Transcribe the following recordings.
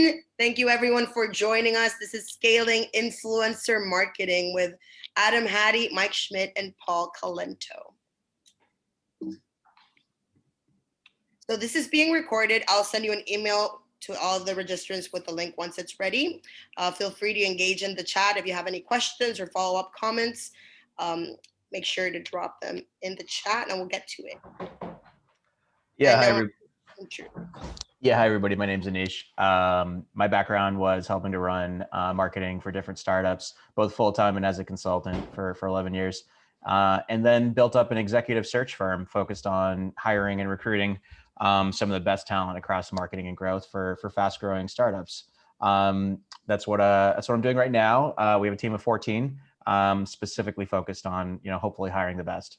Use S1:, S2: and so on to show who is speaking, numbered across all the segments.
S1: everyone. Thank you everyone for joining us. This is Scaling Influencer Marketing with Adam Hadi, Mike Schmidt, and Paul Calento. So this is being recorded. I'll send you an email to all of the registrants with the link once it's ready. Feel free to engage in the chat. If you have any questions or follow-up comments, make sure to drop them in the chat and we'll get to it.
S2: Yeah, hi everybody. My name's Anish. My background was helping to run marketing for different startups, both full-time and as a consultant for 11 years. And then built up an executive search firm focused on hiring and recruiting some of the best talent across marketing and growth for fast-growing startups. That's what I'm doing right now. We have a team of 14, specifically focused on hopefully hiring the best.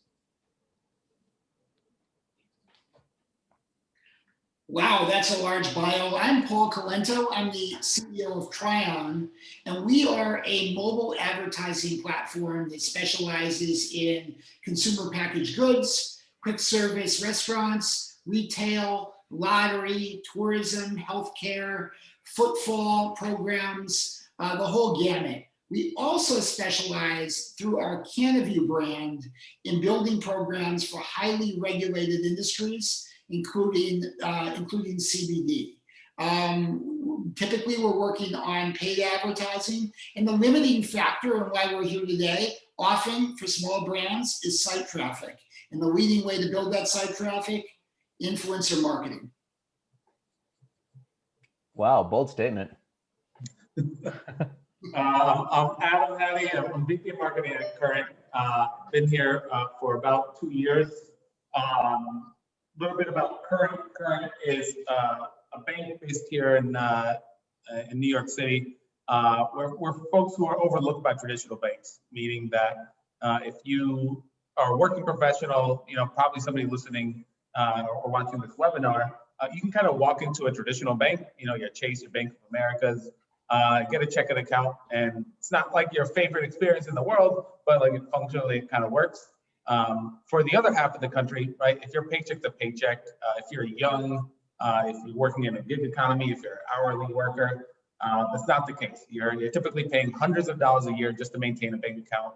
S3: Wow, that's a large bio. I'm Paul Calento. I'm the CEO of Trion, and we are a mobile advertising platform that specializes in consumer packaged goods, quick service restaurants, retail, lottery, tourism, healthcare, footfall programs, the whole gamut. We also specialize through our CannaVu brand in building programs for highly regulated industries, including CBD. Typically, we're working on paid advertising, and the limiting factor and why we're here today, often for small brands, is site traffic. And the leading way to build that site traffic, influencer marketing.
S2: Wow, bold statement.
S4: I'm Adam Hadi. I'm VP of Marketing at Current. Been here for about 2 years. Little bit about Current. Current is a bank based here in New York City. We're folks who are overlooked by traditional banks, meaning that if you are a working professional, probably somebody listening or watching this webinar, you can kind of walk into a traditional bank, your Chase, your Bank of America's, get a checking account, and it's not like your favorite experience in the world, but like functionally it kind of works. For the other half of the country, right, if you're paycheck to paycheck, if you're young, if you're working in a gig economy, if you're an hourly worker, that's not the case. You're typically paying hundreds of dollars a year just to maintain a bank account,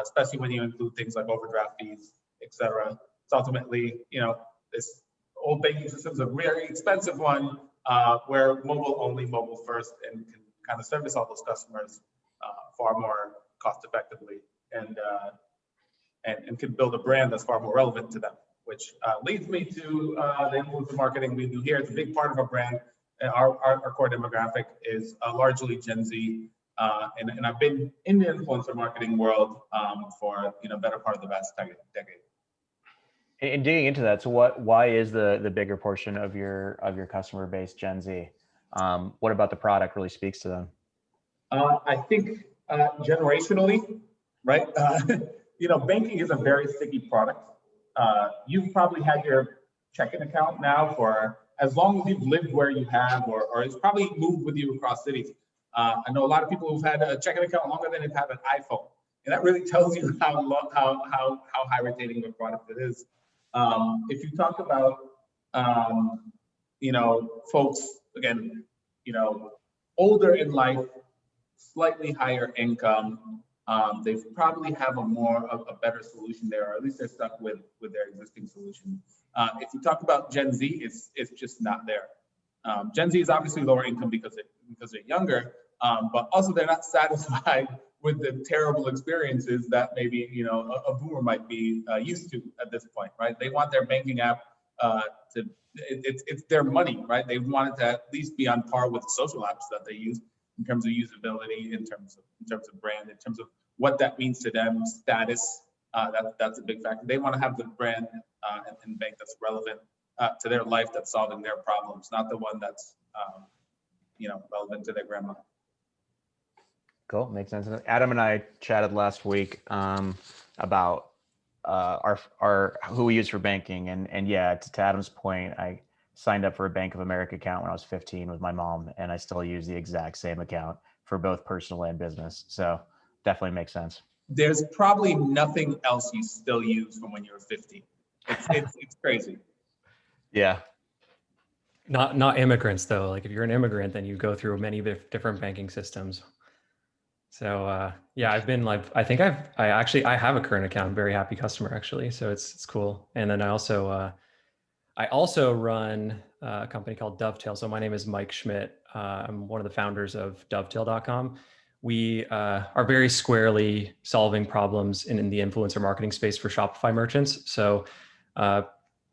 S4: especially when you include things like overdraft fees, etc. It's ultimately, this old banking system is a very expensive one where mobile only, mobile first, and can kind of service all those customers far more cost effectively and can build a brand that's far more relevant to them, which leads me to the influencer marketing we do here. It's a big part of our brand. Our core demographic is largely Gen Z, and I've been in the influencer marketing world for better part of the past decade.
S2: And digging into that, so why is the bigger portion of your customer base Gen Z? What about the product really speaks to them?
S4: I think generationally, right? Banking is a very sticky product. You've probably had your checking account now for as long as you've lived where you have, or it's probably moved with you across cities. I know a lot of people who've had a checking account longer than they've had an iPhone, and that really tells you how high retaining of a product it is. If you talk about folks again, older in life, slightly higher income. They probably have a better solution there, or at least they're stuck with their existing solution. If you talk about Gen Z, it's just not there. Gen Z is obviously lower income because they're younger, but also they're not satisfied with the terrible experiences that maybe a boomer might be used to at this point, right? They want their banking app it's their money, right? They want it to at least be on par with social apps that they use in terms of usability, in terms of brand, in terms of what that means to them, status. That's a big factor. They want to have the brand and bank that's relevant to their life, that's solving their problems, not the one that's relevant to their grandma.
S2: Cool, makes sense. Adam and I chatted last week about our who we use for banking, and yeah, to Adam's point, I signed up for a Bank of America account when I was 15 with my mom, and I still use the exact same account for both personal and business. So definitely makes sense.
S4: There's probably nothing else you still use from when you were 15. It's crazy.
S2: Yeah.
S5: Not immigrants though. Like if you're an immigrant, then you go through many different banking systems. So yeah, I've been like, I have a current account. I'm a very happy customer actually. So it's cool. And then I also run a company called Dovetale. So my name is Mike Schmidt. I'm one of the founders of Dovetale.com. We are very squarely solving problems in the influencer marketing space for Shopify merchants. So uh,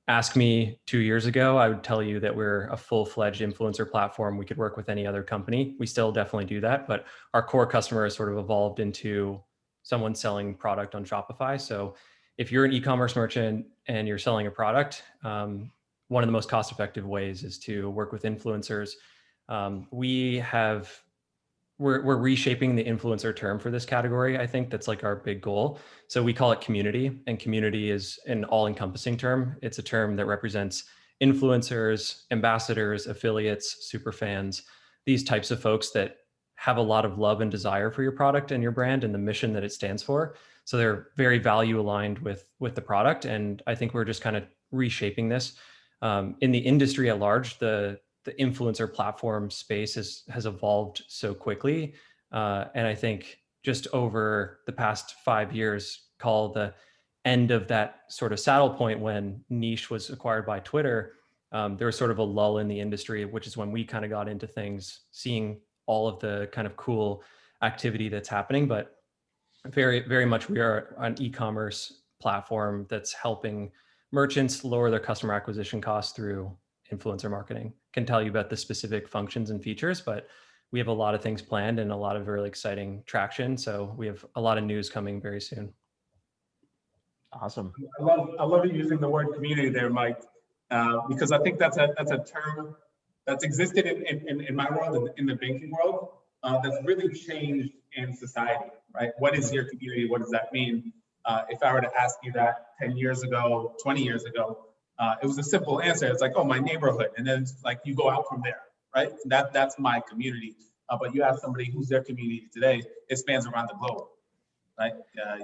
S5: ask me 2 years ago, I would tell you that we're a full-fledged influencer platform. We could work with any other company. We still definitely do that, but our core customer has sort of evolved into someone selling product on Shopify. So if you're an e-commerce merchant and you're selling a product, one of the most cost-effective ways is to work with influencers. We're reshaping the influencer term for this category. I think that's like our big goal. So we call it community, and community is an all-encompassing term. It's a term that represents influencers, ambassadors, affiliates, super fans, these types of folks that have a lot of love and desire for your product and your brand and the mission that it stands for. So they're very value aligned with the product. And I think we're just kind of reshaping this. In the industry at large, the influencer platform space has evolved so quickly. And I think just over the past 5 years, call the end of that sort of saddle point when Niche was acquired by Twitter, there was sort of a lull in the industry, which is when we kind of got into things, seeing all of the kind of cool activity that's happening. But very, very much we are an e-commerce platform that's helping merchants lower their customer acquisition costs through influencer marketing. Can tell you about the specific functions and features, but we have a lot of things planned and a lot of really exciting traction. So we have a lot of news coming very soon.
S2: Awesome.
S4: I love you using the word community there, Mike, because I think that's a term that's existed in my world, in the banking world, that's really changed in society, right? What is your community? What does that mean? If I were to ask you that 10 years ago, 20 years ago, it was a simple answer. It's like, oh, my neighborhood. And then it's like, you go out from there, right? That's my community. But you ask somebody who's their community today, it spans around the globe, right?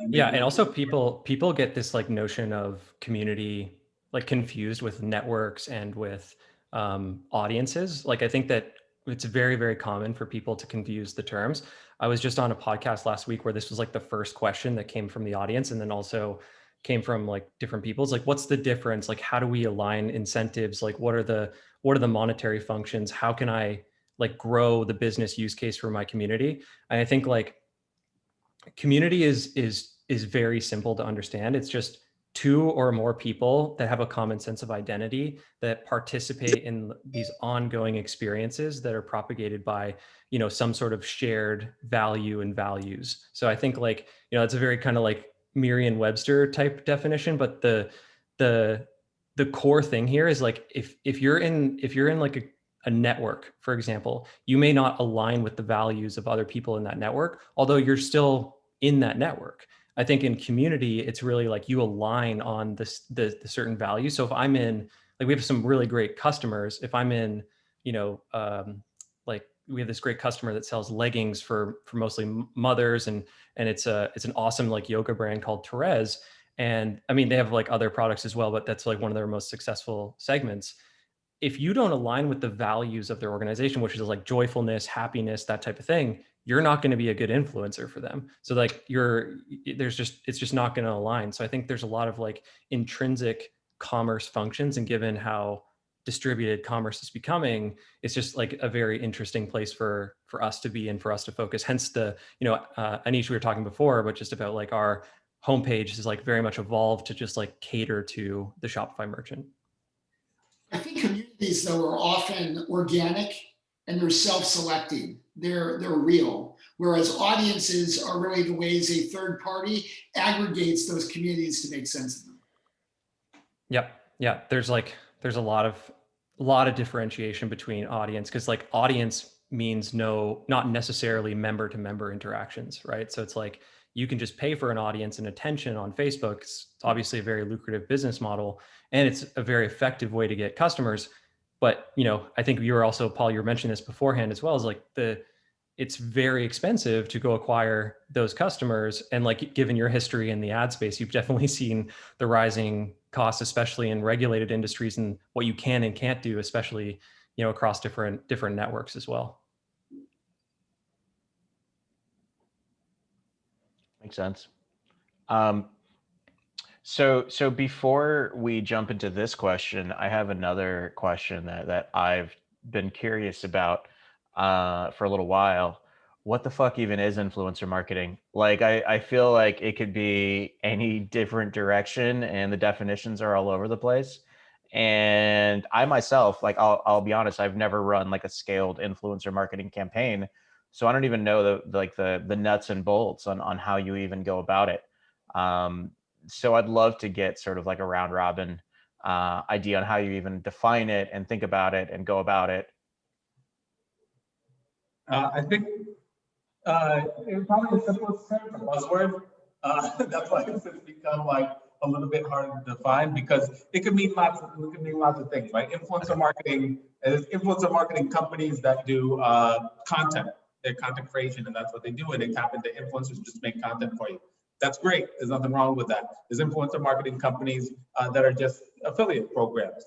S5: Yeah, and also people get this like notion of community like confused with networks and with audiences. Like I think that it's very, very common for people to confuse the terms. I was just on a podcast last week where this was like the first question that came from the audience, and then also came from like different people's like, what's the difference? Like, how do we align incentives? Like, what are the monetary functions? How can I like grow the business use case for my community? And I think like community is very simple to understand. It's just two or more people that have a common sense of identity that participate in these ongoing experiences that are propagated by, you know, some sort of shared value and values. So I think like, you know, it's a very kind of like Merriam-Webster type definition, but the core thing here is like if you're in like a network, for example, you may not align with the values of other people in that network, although you're still in that network. I think in community, it's really like you align on the certain values. So if I'm in, like we have some really great customers. If I'm in, you know, like we have this great customer that sells leggings for mostly mothers, and it's an awesome like yoga brand called Therese. And I mean, they have like other products as well, but that's like one of their most successful segments. If you don't align with the values of their organization, which is like joyfulness, happiness, that type of thing, you're not going to be a good influencer for them. So like it's just not going to align. So I think there's a lot of like intrinsic commerce functions, and given how distributed commerce is becoming, it's just like a very interesting place for us to be and for us to focus. Hence the, you know, Anish, we were talking before, but just about like our homepage is like very much evolved to just like cater to the Shopify merchant.
S3: I think communities, though, are often organic and they're self-selecting. They're real. Whereas audiences are really the ways a third party aggregates those communities to make sense of them.
S5: Yep. Yeah. There's a lot of differentiation between audience, because like audience means not necessarily member to member interactions, right? So it's like you can just pay for an audience and attention on Facebook. It's obviously a very lucrative business model, and it's a very effective way to get customers. But, you know, I think you were also, Paul, you were mentioning this beforehand as well, is like it's very expensive to go acquire those customers. And like, given your history in the ad space, you've definitely seen the rising costs, especially in regulated industries, and what you can and can't do, especially, across different networks as well.
S2: Makes sense. So before we jump into this question, I have another question that I've been curious about for a little while. What the fuck even is influencer marketing? Like, I feel like it could be any different direction, and the definitions are all over the place. And I myself, like, I'll be honest, I've never run like a scaled influencer marketing campaign, so I don't even know the nuts and bolts on how you even go about it. So I'd love to get sort of like a round robin idea on how you even define it and think about it and go about it.
S4: I think probably the simplest term, a buzzword. That's why it's become like a little bit harder to define, because it could mean lots of things, right? Influencer marketing is influencer marketing companies that do content, their content creation, and that's what they do. And they tap into influencers just to make content for you. That's great. There's nothing wrong with that. There's influencer marketing companies that are just affiliate programs.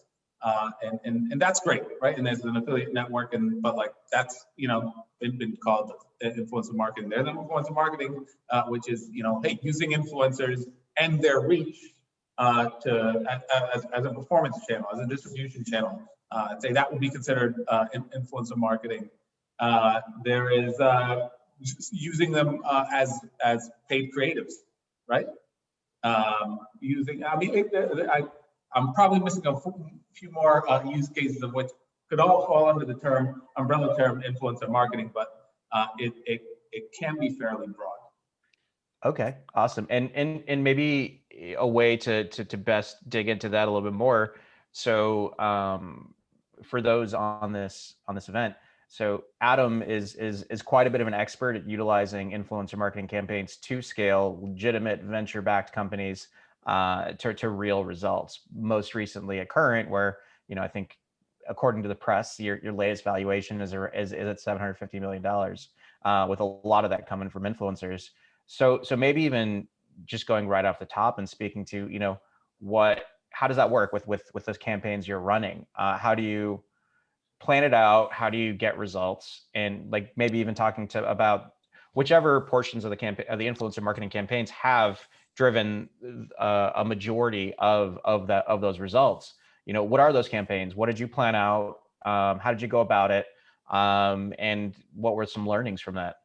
S4: And that's great, right? And there's an affiliate network, but like that's been called influencer marketing. There's influencer marketing, which is hey, using influencers and their reach as a performance channel, as a distribution channel. I'd say that would be considered influencer marketing. There is using them as paid creatives, right? I'm probably missing a few more use cases of which could all fall under the umbrella term influencer marketing, but it can be fairly broad.
S2: Okay, awesome. And maybe a way to best dig into that a little bit more. So for those on this event, so Adam is quite a bit of an expert at utilizing influencer marketing campaigns to scale legitimate venture-backed companies to real results. Most recently at Current, where I think according to the press, your latest valuation is at $750 million, with a lot of that coming from influencers. So maybe even just going right off the top and speaking to how does that work with those campaigns you're running? How do you plan it out? How do you get results? And like maybe even talking about whichever portions of the campaign, of the influencer marketing campaigns have driven a majority of those results. What are those campaigns? What did you plan out? How did you go about it? And what were some learnings from that?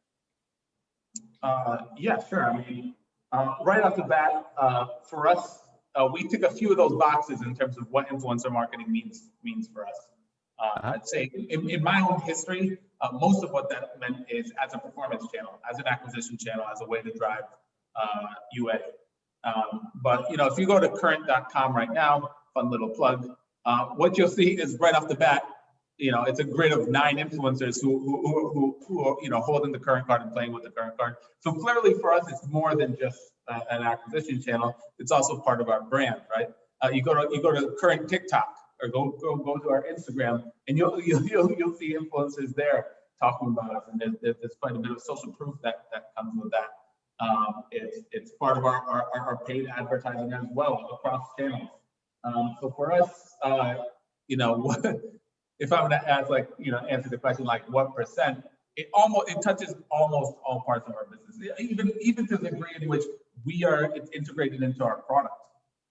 S4: Yeah, sure. I mean, right off the bat, for us, we tick a few of those boxes in terms of what influencer marketing means for us. I'd say in my own history, most of what that meant is as a performance channel, as an acquisition channel, as a way to drive UA. But if you go to current.com right now, fun little plug, what you'll see is right off the bat, it's a grid of 9 influencers who are holding the current card and playing with the current card. So clearly for us, it's more than just an acquisition channel. It's also part of our brand, right? You go to current TikTok or go to our Instagram, and you'll see influencers there talking about us, and there's quite a bit of social proof that comes with that. It's part of our paid advertising as well across channels. So for us, if I'm gonna ask, answer the question, like what percent, it touches almost all parts of our business, even to the degree in which it's integrated into our product,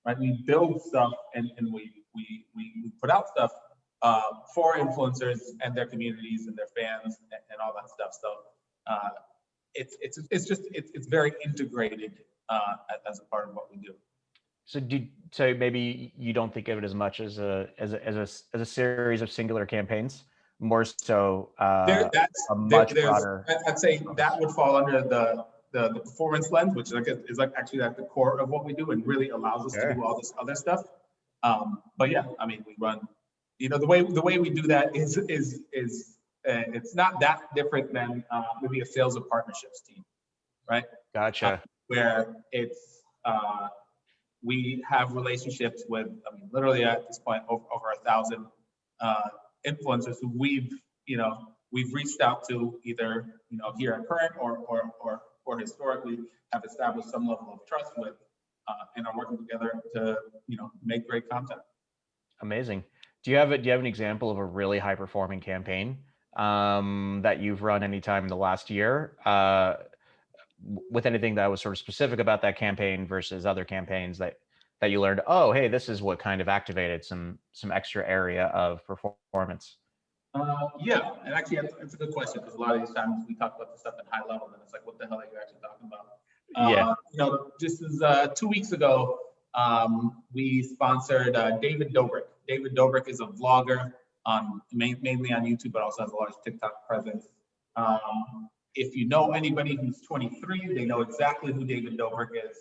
S4: right? We build stuff and we put out stuff for influencers and their communities and their fans and all that stuff. So it's very integrated as a part of what we do.
S2: So maybe you don't think of it as much as a series of singular campaigns, more so a much broader.
S4: I'd say that would fall under the performance lens, which is actually at the core of what we do and really allows us to do all this other stuff. But yeah, I mean, we run, the way we do that is it's not that different than maybe a sales or partnerships team, right?
S2: Gotcha.
S4: Where it's we have relationships with, literally at this point over 1,000 influencers who we've reached out to either, here at Current or historically have established some level of trust with, and are working together to, make great content.
S2: Amazing. Do you have an example of a really high performing campaign that you've run anytime in the last year, with anything that was sort of specific about that campaign versus other campaigns that you learned, oh, hey, this is what kind of activated some extra area of performance?
S4: Yeah, and actually it's a good question, because a lot of these times we talk about the stuff at high level and it's like, what the hell are you actually talking about?
S2: Yeah.
S4: Just as 2 weeks ago, we sponsored David Dobrik. David Dobrik is a vlogger, mainly on YouTube, but also has a large TikTok presence. If you know anybody who's 23, they know exactly who David Dobrik is.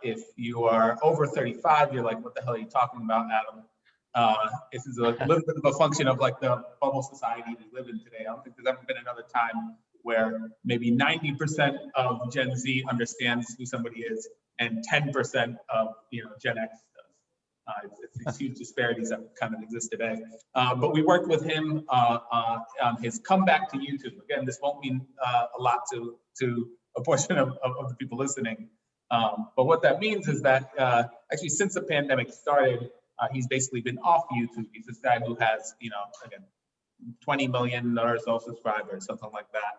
S4: If you are over 35, you're like, what the hell are you talking about, Adam? This is a little bit of a function of like the bubble society we live in today. I don't think there's ever been another time where maybe 90% of Gen Z understands who somebody is and 10% of Gen X does. It's these huge disparities that kind of exist today. But we worked with him on his comeback to YouTube. Again, this won't mean a lot to a portion of the people listening. But what that means is that actually since the pandemic started, he's basically been off YouTube. He's this guy who has, again, 20 million or so subscribers, something like that.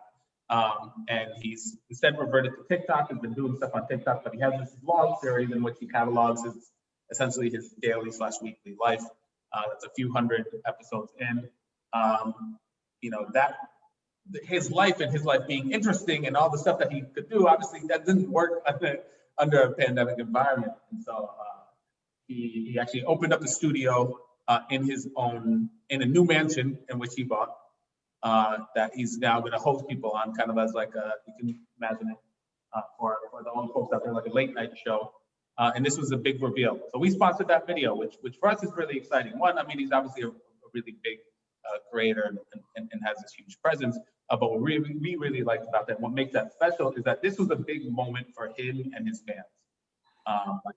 S4: And he's instead reverted to TikTok. He's been doing stuff on TikTok, but he has this vlog series in which he catalogs essentially his daily/weekly life. That's a few hundred episodes in. That his life being interesting and all the stuff that he could do, obviously that didn't work under a pandemic environment. And so he actually opened up a studio in a new mansion in which he bought, that he's now going to host people on, kind of as like you can imagine it for the old folks out there, like a late night show. And this was a big reveal. So we sponsored that video, which for us is really exciting. One, I mean, he's obviously a really big creator and has this huge presence. But what we really liked about that, what makes that special, is that this was a big moment for him and his fans.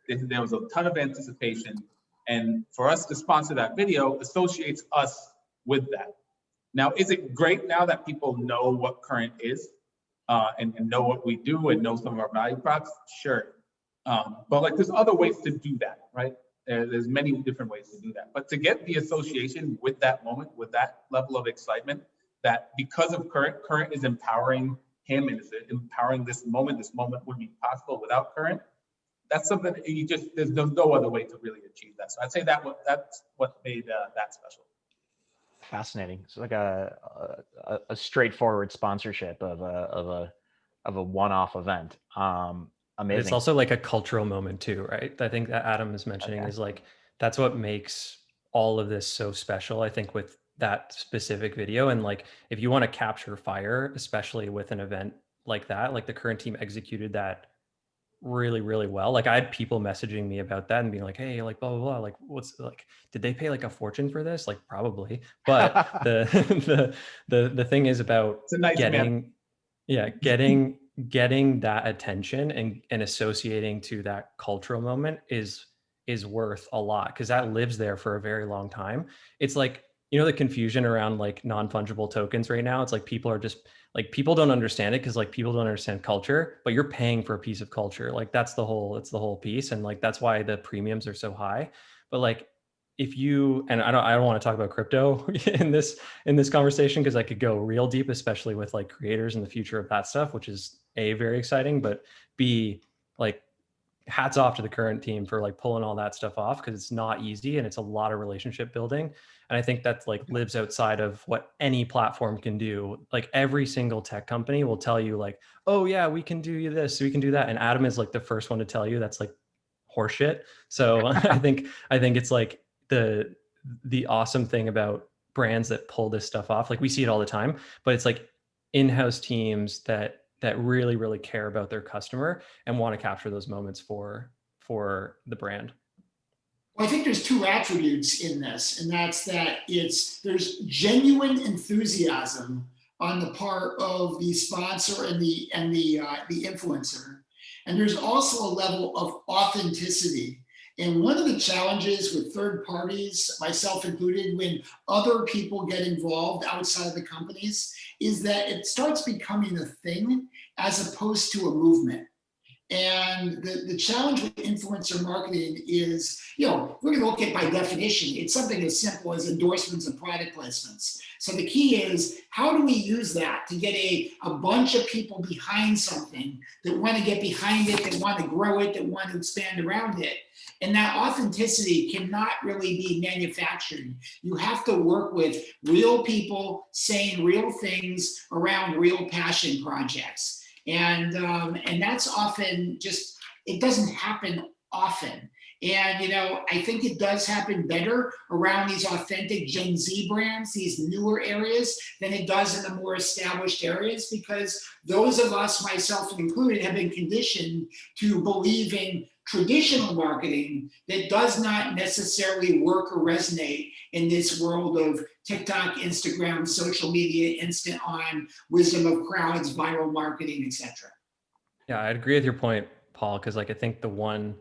S4: There was a ton of anticipation, and for us to sponsor that video associates us with that. Now, is it great now that people know what Current is and know what we do and know some of our value props? Sure. But like, there's other ways to do that, right? There's many different ways to do that. But to get the association with that moment, with that level of excitement, that because of Current is empowering him and is empowering this moment wouldn't be possible without Current. That's something that there's no other way to really achieve that. So I'd say that's what made that special.
S2: Fascinating. It's like a straightforward sponsorship of a one-off event. Amazing.
S5: It's also like a cultural moment too, right? I think that Adam is mentioning is like, that's what makes all of this so special, I think, with that specific video. And like, if you want to capture fire, especially with an event like that, like the Current team executed that really, really well. Like, I had people messaging me about that and being like, hey, like blah, blah, blah. Like, what's like, did they pay like a fortune for this? Like, probably. But the thing is about
S4: nice
S5: getting that attention and associating to that cultural moment is worth a lot, because that lives there for a very long time. It's like, the confusion around like non-fungible tokens right now. It's like people are just like, people don't understand it because like people don't understand culture, but you're paying for a piece of culture. Like it's the whole piece. And like, that's why the premiums are so high. But like, if you, and I don't want to talk about crypto in this conversation, because I could go real deep, especially with like creators and the future of that stuff, which is A, very exciting, but B, like, hats off to the Current team for like pulling all that stuff off, because it's not easy and it's a lot of relationship building. And I think that like lives outside of what any platform can do. Like every single tech company will tell you like, oh yeah, we can do this, we can do that. And Adam is like the first one to tell you that's like horseshit. So I think it's like the awesome thing about brands that pull this stuff off. Like we see it all the time, but it's like in-house teams that really, really care about their customer and want to capture those moments for the brand.
S3: Well, I think there's two attributes in this, and that's that there's genuine enthusiasm on the part of the sponsor and the influencer, and there's also a level of authenticity. And one of the challenges with third parties, myself included, when other people get involved outside of the companies, is that it starts becoming a thing as opposed to a movement. And the challenge with influencer marketing is, we're going to look at by definition, it's something as simple as endorsements and product placements. So the key is, how do we use that to get a bunch of people behind something that want to get behind it, that want to grow it, that want to expand around it? And that authenticity cannot really be manufactured. You have to work with real people saying real things around real passion projects. And that's often just, it doesn't happen often. And, I think it does happen better around these authentic Gen Z brands, these newer areas, than it does in the more established areas, because those of us, myself included, have been conditioned to believe in traditional marketing that does not necessarily work or resonate in this world of TikTok, Instagram, social media, instant on, wisdom of crowds, viral marketing, etc.
S5: Yeah, I agree with your point, Paul, because I think the one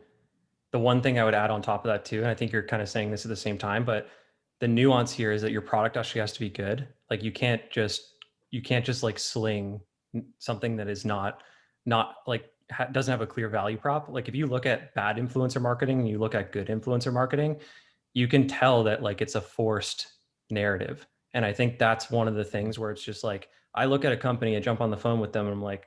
S5: thing I would add on top of that too, and I think you're kind of saying this at the same time, but the nuance here is that your product actually has to be good. Like you can't just like sling something that is not like doesn't have a clear value prop. Like if you look at bad influencer marketing and you look at good influencer marketing, you can tell that like it's a forced narrative. And I think that's one of the things where it's just like, I look at a company and jump on the phone with them and I'm like,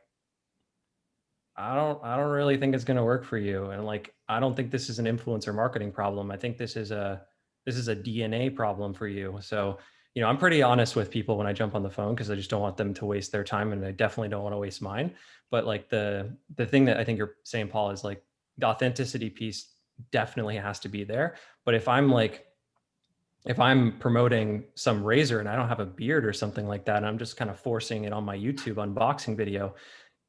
S5: I don't really think it's going to work for you. And like, I don't think this is an influencer marketing problem. I think this is a DNA problem for you. So, I'm pretty honest with people when I jump on the phone because I just don't want them to waste their time, and I definitely don't want to waste mine. But like the thing that I think you're saying, Paul, is like the authenticity piece definitely has to be there. But if I'm promoting some razor and I don't have a beard or something like that, and I'm just kind of forcing it on my YouTube unboxing video,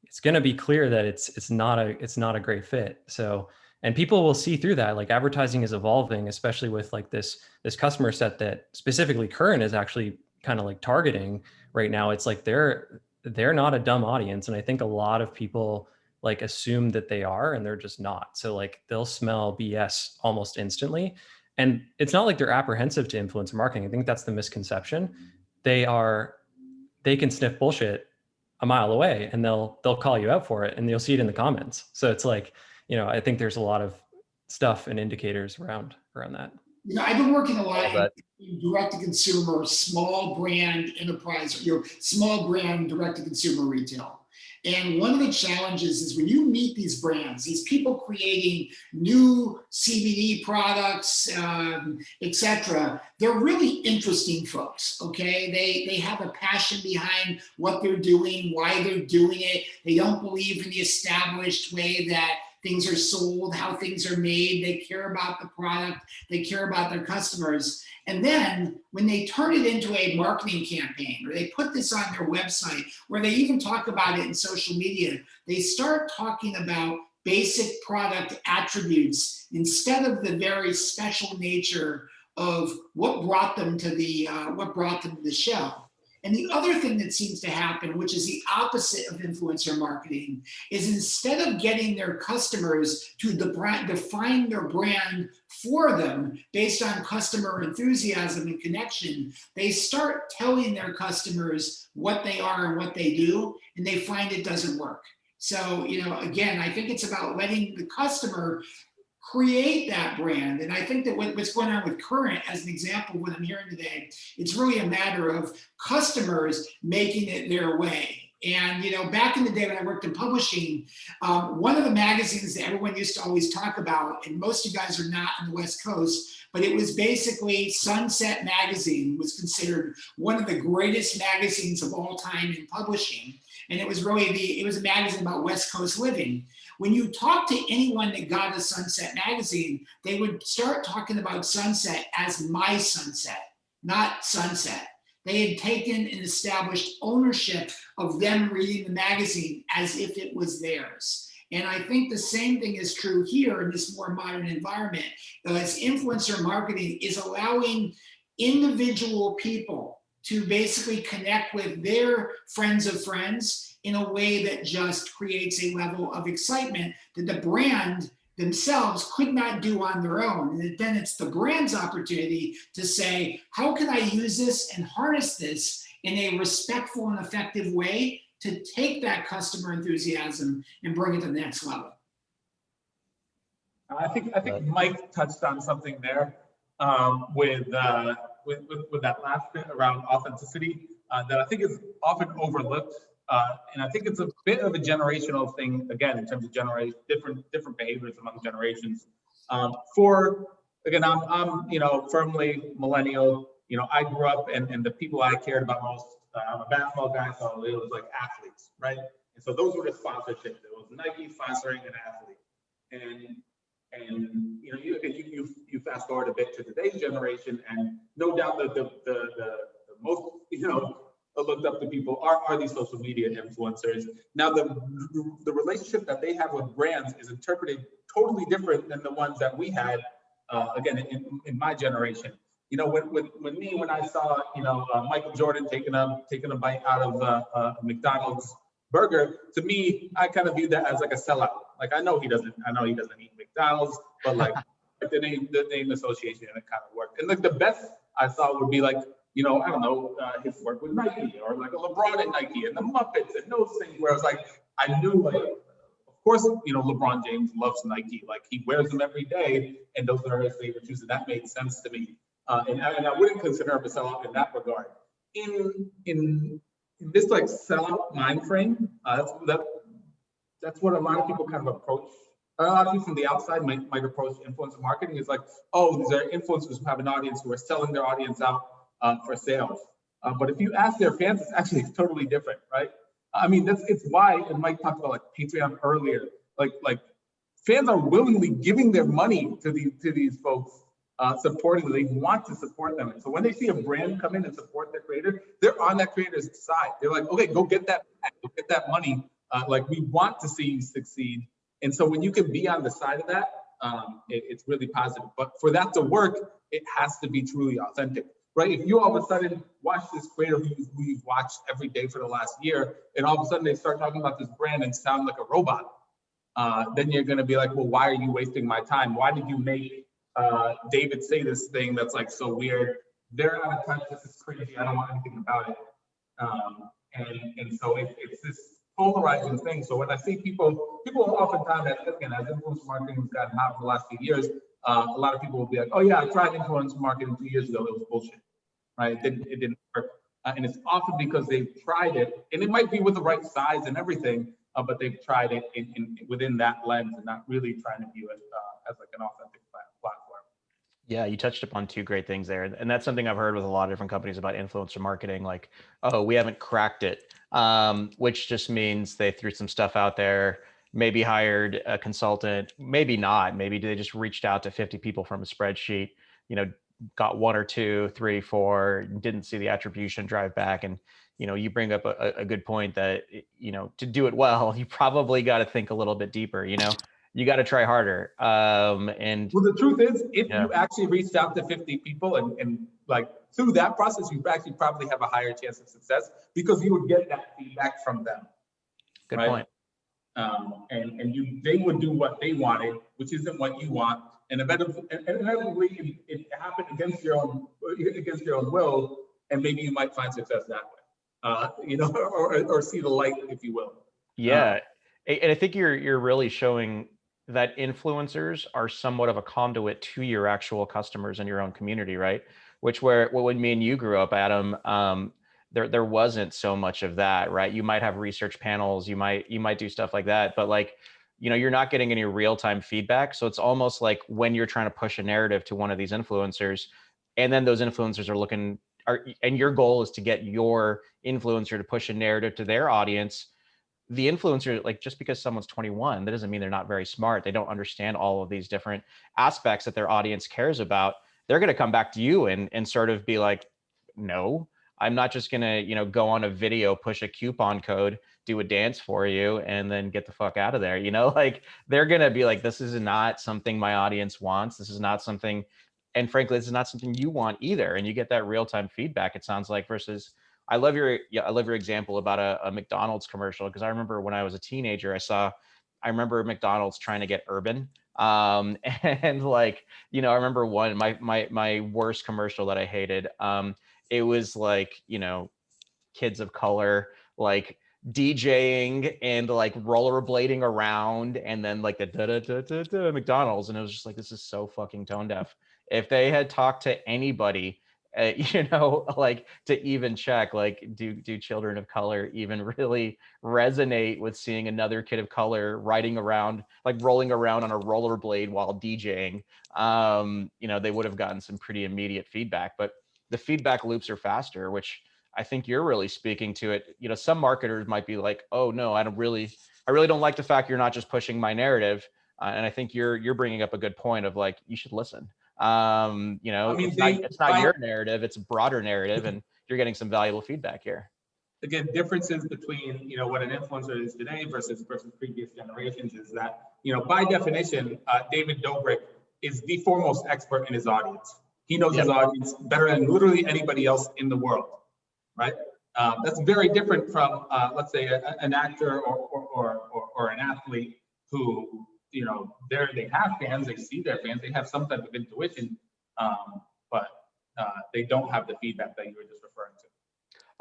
S5: it's going to be clear that it's not a great fit. So, and people will see through that. Like advertising is evolving, especially with like this customer set that specifically Current is actually kind of like targeting right now. It's like they're not a dumb audience, and I think a lot of people like assume that they are, and they're just not. So like they'll smell BS almost instantly. And it's not like they're apprehensive to influencer marketing. I think that's the misconception. They can sniff bullshit a mile away and they'll call you out for it, and you'll see it in the comments. So it's like, I think there's a lot of stuff and indicators around that.
S3: I've been working a lot in direct-to-consumer, small brand enterprise, small brand direct-to-consumer retail. And one of the challenges is when you meet these brands, these people creating new CBD products, etc., they're really interesting folks, okay? They have a passion behind what they're doing, why they're doing it. They don't believe in the established way that things are sold, how things are made. They care about the product. They care about their customers. And then when they turn it into a marketing campaign, or they put this on their website, or they even talk about it in social media, they start talking about basic product attributes instead of the very special nature of what brought them to the show. And the other thing that seems to happen, which is the opposite of influencer marketing, is instead of getting their customers to define their brand for them based on customer enthusiasm and connection, they start telling their customers what they are and what they do, and they find it doesn't work. So, again, I think it's about letting the customer create that brand. And I think that what's going on with Current, as an example of what I'm hearing today, it's really a matter of customers making it their way. And, back in the day when I worked in publishing, one of the magazines that everyone used to always talk about, and most of you guys are not on the West Coast, but it was basically Sunset Magazine was considered one of the greatest magazines of all time in publishing. And it was really it was a magazine about West Coast living. When you talk to anyone that got a Sunset magazine, they would start talking about Sunset as my Sunset, not Sunset. They had taken and established ownership of them reading the magazine as if it was theirs. And I think the same thing is true here in this more modern environment, as influencer marketing is allowing individual people to basically connect with their friends of friends in a way that just creates a level of excitement that the brand themselves could not do on their own. And then it's the brand's opportunity to say, how can I use this and harness this in a respectful and effective way to take that customer enthusiasm and bring it to the next level?
S4: I think Mike touched on something there with that last bit around authenticity that I think is often overlooked, and I think it's a bit of a generational thing again in terms of different behaviors among generations. I'm firmly millennial. I grew up and the people I cared about most. I'm a basketball guy, so it was like athletes, right? And so those were the sponsorships. It was Nike sponsoring an athlete, and you fast forward a bit to today's generation, and no doubt that the most looked up to people are these social media influencers. Now the relationship that they have with brands is interpreted totally different than the ones that we had again in my generation. When I saw Michael Jordan taking a bite out of a McDonald's burger, to me, I kind of viewed that as like a sellout. Like I know he doesn't eat McDonald's, but like the name association, and it kind of worked. And like the best I saw would be like, I don't know, his work with Nike, or like a LeBron and Nike and the Muppets and those things where I was like, I knew like, of course, LeBron James loves Nike, like he wears them every day, and those are his favorite shoes, and that made sense to me. And I wouldn't consider him a sellout in that regard. In this like sellout mind frame, that's what a lot of people kind of approach. A lot of people from the outside might approach influencer marketing is like, oh, these are influencers who have an audience who are selling their audience out for sales. But if you ask their fans, it's actually totally different, right? I mean, it's why, and Mike talked about like Patreon earlier, like fans are willingly giving their money to these folks, supporting them. They want to support them. And so when they see a brand come in and support their creator, they're on that creator's side. They're like, okay, go get that money. Like we want to see you succeed. And so when you can be on the side of that, it's really positive. But for that to work, it has to be truly authentic, right? If you all of a sudden watch this creator who you've watched every day for the last year, and all of a sudden they start talking about this brand and sound like a robot, then you're gonna be like, well, why are you wasting my time? Why did you make David say this thing that's like so weird? They're out of touch, this is crazy, I don't want anything about it. And so it's this polarizing thing. So when I see people oftentimes, again, as influencer marketing has gotten hot for the last few years, a lot of people will be like, oh yeah, I tried influencer marketing 2 years ago, it was bullshit, right? It didn't work. And it's often because they've tried it, and it might be with the right size and everything, but they've tried it within that lens and not really trying to view it as like an authentic platform.
S2: Yeah, you touched upon two great things there. And that's something I've heard with a lot of different companies about influencer marketing, like, oh, we haven't cracked it, which just means they threw some stuff out there, maybe hired a consultant, maybe not. Maybe they just reached out to 50 people from a spreadsheet, got 1 or 2, 3, 4, didn't see the attribution, drive back. And, you bring up a good point that, to do it well, you probably got to think a little bit deeper, you got to try harder. And
S4: well, the truth is, if you actually reached out to 50 people and like through that process, you actually probably have a higher chance of success because you would get that feedback from them.
S2: Good point.
S4: And they would do what they wanted, which isn't what you want. And inevitably it happened against your own will, and maybe you might find success that way, or see the light, if you will.
S2: Yeah. And I think you're really showing that influencers are somewhat of a conduit to your actual customers in your own community, right? When me and you grew up, Adam, there wasn't so much of that, right? You might have research panels, you might do stuff like that, but like, you're not getting any real-time feedback. So it's almost like when you're trying to push a narrative to one of these influencers, and then those influencers and your goal is to get your influencer to push a narrative to their audience. The influencer, like, just because someone's 21, that doesn't mean they're not very smart. They don't understand all of these different aspects that their audience cares about. They're going to come back to you and sort of be like, no, I'm not just going to, go on a video, push a coupon code, do a dance for you, and then get the fuck out of there. Like, they're going to be like, this is not something my audience wants. This is not something, and frankly, this is not something you want either. And you get that real-time feedback, it sounds like, versus I love your example about a McDonald's commercial, because I remember when I was a teenager, I saw I remember McDonald's trying to get urban. And like, you know, I remember one, my worst commercial that I hated. It was like, you know, kids of color, like DJing and like rollerblading around, and then like the da da da da da McDonald's, and it was just like, this is so fucking tone deaf. If they had talked to anybody, you know, like to even check, like, do children of color even really resonate with seeing another kid of color riding around, like rolling around on a rollerblade while DJing? You know, they would have gotten some pretty immediate feedback, but the feedback loops are faster, which I think you're really speaking to it. You know, some marketers might be like, oh no, I really don't like the fact you're not just pushing my narrative. And I think you're bringing up a good point of like, you should listen. You know,
S4: I mean,
S2: it's not your narrative, it's a broader narrative, and you're getting some valuable feedback here.
S4: Again, differences between, you know, what an influencer is today versus previous generations is that, you know, by definition, David Dobrik is the foremost expert in his audience. He knows his audience better than literally anybody else in the world, right? That's very different from, let's say, an actor or an athlete who, you know, they have fans, they see their fans, they have some type of intuition, but they don't have the feedback that you were just referring to.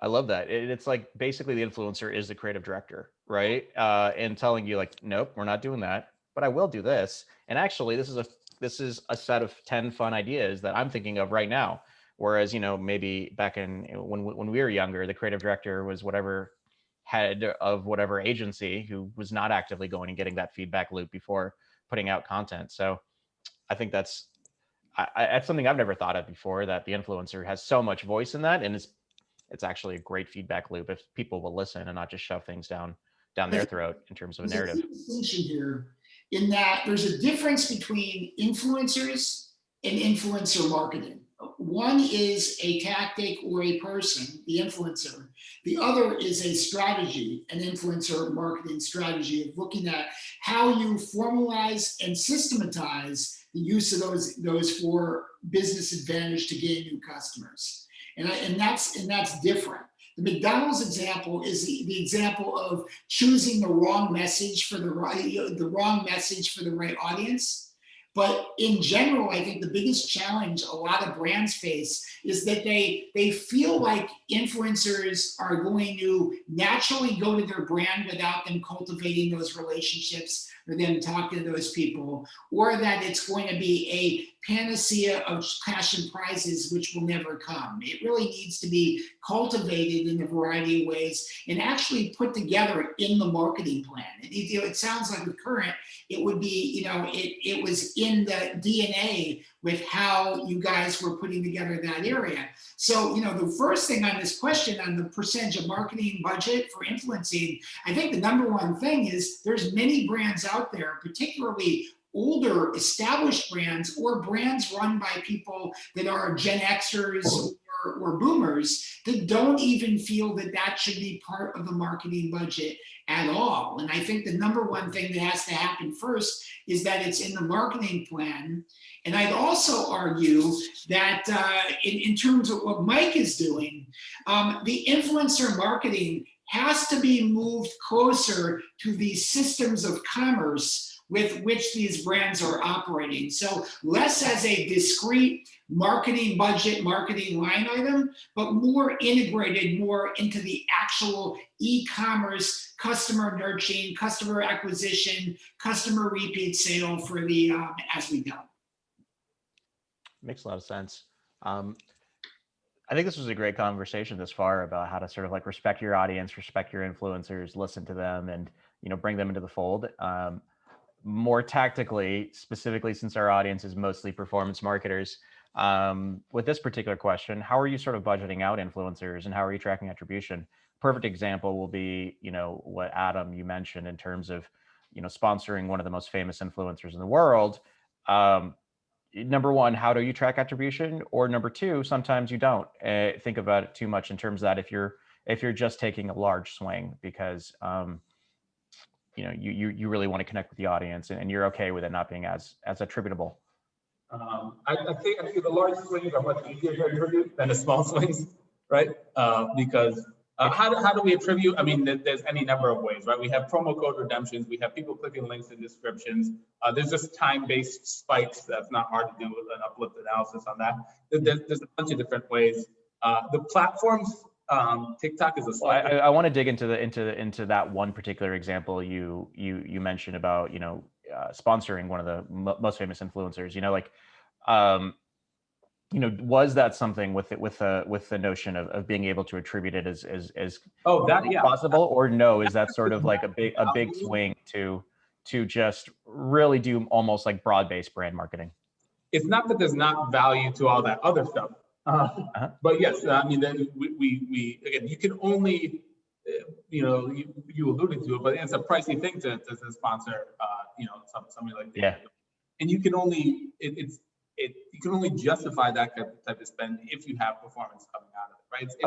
S2: I love that. It's like basically the influencer is the creative director, right? And telling you like, nope, we're not doing that, but I will do this. And actually, this is a set of 10 fun ideas that I'm thinking of right now. Whereas, you know, maybe back in when we were younger, the creative director was whatever head of whatever agency who was not actively going and getting that feedback loop before putting out content. So I think that's something I've never thought of before, that the influencer has so much voice in that, and it's actually a great feedback loop if people will listen and not just shove things down their throat in terms of a narrative.
S3: There's a distinction here in that there's a difference between influencers and influencer marketing. One is a tactic or a person, the influencer. The other is a strategy, an influencer marketing strategy of looking at how you formalize and systematize the use of those for business advantage to gain new customers. And that's different. The McDonald's example is the example of choosing the wrong message for the right audience. But in general, I think the biggest challenge a lot of brands face is that they feel like influencers are going to naturally go to their brand without them cultivating those relationships or them talking to those people, or that it's going to be a panacea of cash and prizes which will never come. It really needs to be cultivated in a variety of ways and actually put together in the marketing plan. It sounds like with Current, it would be, you know, it was in the DNA with how you guys were putting together that area. So, you know, the first thing on this question on the percentage of marketing budget for influencing, I think the number one thing is there's many brands out there, particularly older established brands or brands run by people that are Gen Xers or boomers that don't even feel that that should be part of the marketing budget at all. And I think the number one thing that has to happen first is that it's in the marketing plan. And I'd also argue that in terms of what Mike is doing, the influencer marketing has to be moved closer to the systems of commerce with which these brands are operating. So less as a discrete marketing budget, marketing line item, but more integrated, more into the actual e-commerce, customer nurturing, customer acquisition, customer repeat sale for the as we go.
S2: Makes a lot of sense. I think this was a great conversation this far about how to sort of like respect your audience, respect your influencers, listen to them, and, you know, bring them into the fold. More tactically, specifically, since our audience is mostly performance marketers, with this particular question, how are you sort of budgeting out influencers and how are you tracking attribution? Perfect example will be, you know, what Adam, you mentioned in terms of, you know, sponsoring one of the most famous influencers in the world. Number one, how do you track attribution? Or number two, sometimes you don't think about it too much in terms of that if you're just taking a large swing because you know, you really want to connect with the audience and you're okay with it not being as attributable.
S4: I think the large swings are much easier to attribute than the small swings, right? Because How do we attribute? I mean, there's any number of ways, right? We have promo code redemptions. We have people clicking links in descriptions. There's just time-based spikes. That's not hard to do with an uplift analysis on that. There's a bunch of different ways. The platforms, TikTok is a slightly.
S2: I want to dig into that one particular example you mentioned about, you know, sponsoring one of the most famous influencers. You know, like, you know, was that something with the notion of being able to attribute it as possible, or no? Is that sort of like a big swing to just really do almost like broad-based brand marketing?
S4: It's not that there's not value to all that other stuff, but yes, I mean, we again, you can only, you know, you alluded to it, but it's a pricey thing to sponsor, you know, somebody like that.
S2: Yeah.
S4: And you can only you can only justify that type of spend if you have performance coming out of it,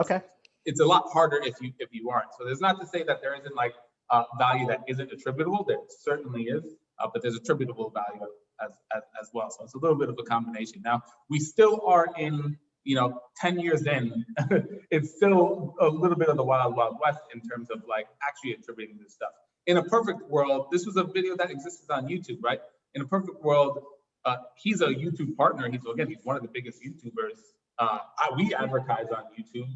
S4: right? It's a lot harder if you aren't. So there's not to say that there isn't like value that isn't attributable. There certainly is, but there's attributable value as well. So it's a little bit of a combination. Now we still are in, you know, 10 years in, it's still a little bit of the wild west in terms of like actually attributing this stuff. In a perfect world, this was a video that existed on YouTube, right? In a perfect world, he's a YouTube partner. He's one of the biggest YouTubers. We advertise on YouTube.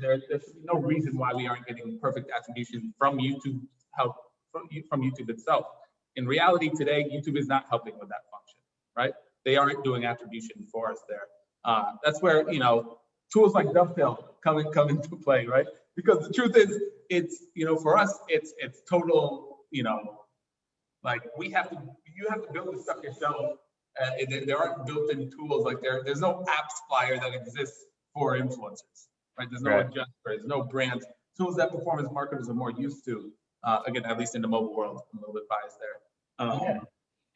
S4: There's no reason why we aren't getting perfect attribution from YouTube from YouTube itself. In reality today, YouTube is not helping with that function, right? They aren't doing attribution for us there. That's where, you know, tools like Dovetale come into play, right? Because the truth is, it's, you know, for us, it's total, you know, like you have to build this stuff yourself. There aren't built-in tools, like there's no app supplier that exists for influencers, right? There's no adjuster, there's no brand tools that performance marketers are more used to. Again, at least in the mobile world, I'm a little bit biased there.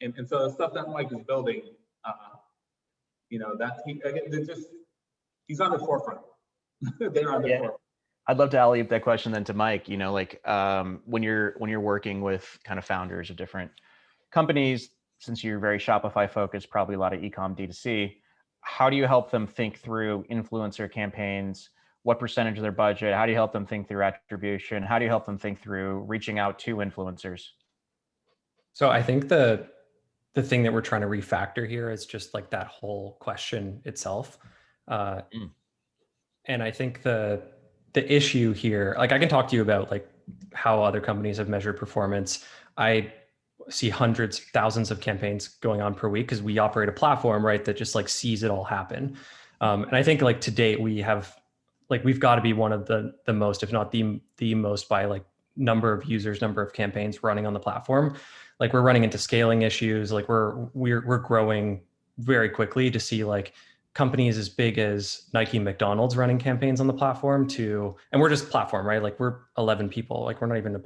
S4: And so the stuff that Mike is building, you know, that he's on the forefront. They're on the forefront.
S2: I'd love to alley up that question then to Mike. You know, like when you're working with kind of founders of different companies, since you're very Shopify focused, probably a lot of e-com D2C, how do you help them think through influencer campaigns? What percentage of their budget? How do you help them think through attribution? How do you help them think through reaching out to influencers?
S5: So I think the thing that we're trying to refactor here is just like that whole question itself. And I think the issue here, like I can talk to you about like how other companies have measured performance. I see hundreds, thousands of campaigns going on per week because we operate a platform, right, that just like sees it all happen. And I think like to date, we've got to be one of the most, if not the most by like number of users, number of campaigns running on the platform. Like we're running into scaling issues. Like we're growing very quickly to see like companies as big as Nike, McDonald's running campaigns on the platform and we're just platform, right? Like we're 11 people, like we're not even a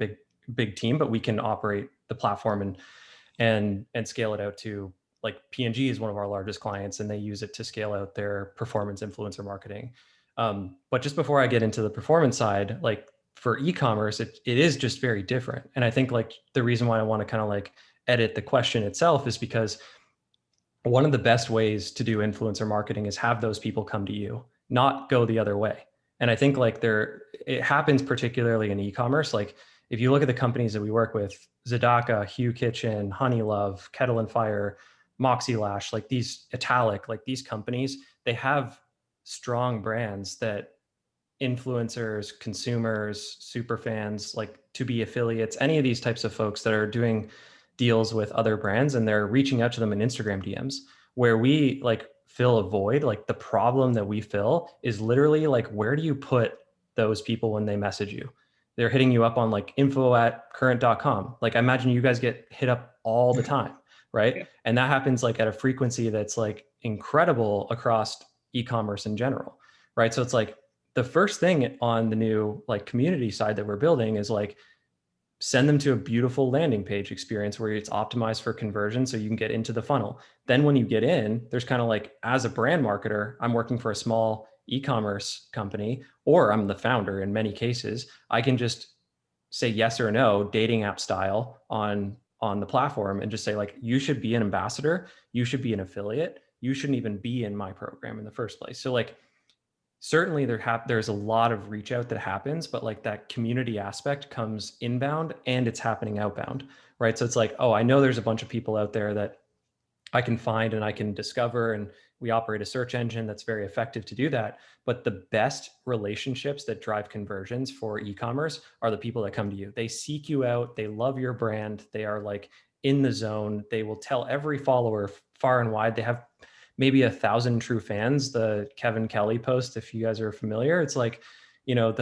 S5: big team, but we can operate the platform and scale it out to like P&G is one of our largest clients and they use it to scale out their performance influencer marketing. But just before I get into the performance side, like for e-commerce, it is just very different. And I think like the reason why I want to kind of like edit the question itself is because one of the best ways to do influencer marketing is have those people come to you, not go the other way. And I think like it happens particularly in e-commerce. Like if you look at the companies that we work with, Zadaka, Hue Kitchen, Honeylove, Kettle and Fire, Moxie Lash, like these Italic, like these companies, they have strong brands that influencers, consumers, super fans, like to be affiliates, any of these types of folks that are doing deals with other brands and they're reaching out to them in Instagram DMs. Where we like fill a void, like the problem that we fill is literally like, where do you put those people when they message you? They're hitting you up on like info@current.com. Like I imagine you guys get hit up all the time, right? Yeah. And that happens like at a frequency that's like incredible across e-commerce in general, right? So it's like the first thing on the new like community side that we're building is like send them to a beautiful landing page experience where it's optimized for conversion so you can get into the funnel. Then when you get in, there's kind of like, as a brand marketer, I'm working for a small e-commerce company, or I'm the founder in many cases, I can just say yes or no, dating app style on the platform and just say like, you should be an ambassador, you should be an affiliate, you shouldn't even be in my program in the first place. So like certainly there's a lot of reach out that happens, but like that community aspect comes inbound and it's happening outbound, right? So it's like, oh, I know there's a bunch of people out there that I can find and I can discover, and we operate a search engine that's very effective to do that. But the best relationships that drive conversions for e-commerce are the people that come to you. They seek you out, they love your brand, they are like in the zone. They will tell every follower far and wide. They have maybe 1,000 true fans. The Kevin Kelly post, if you guys are familiar, it's like, you know,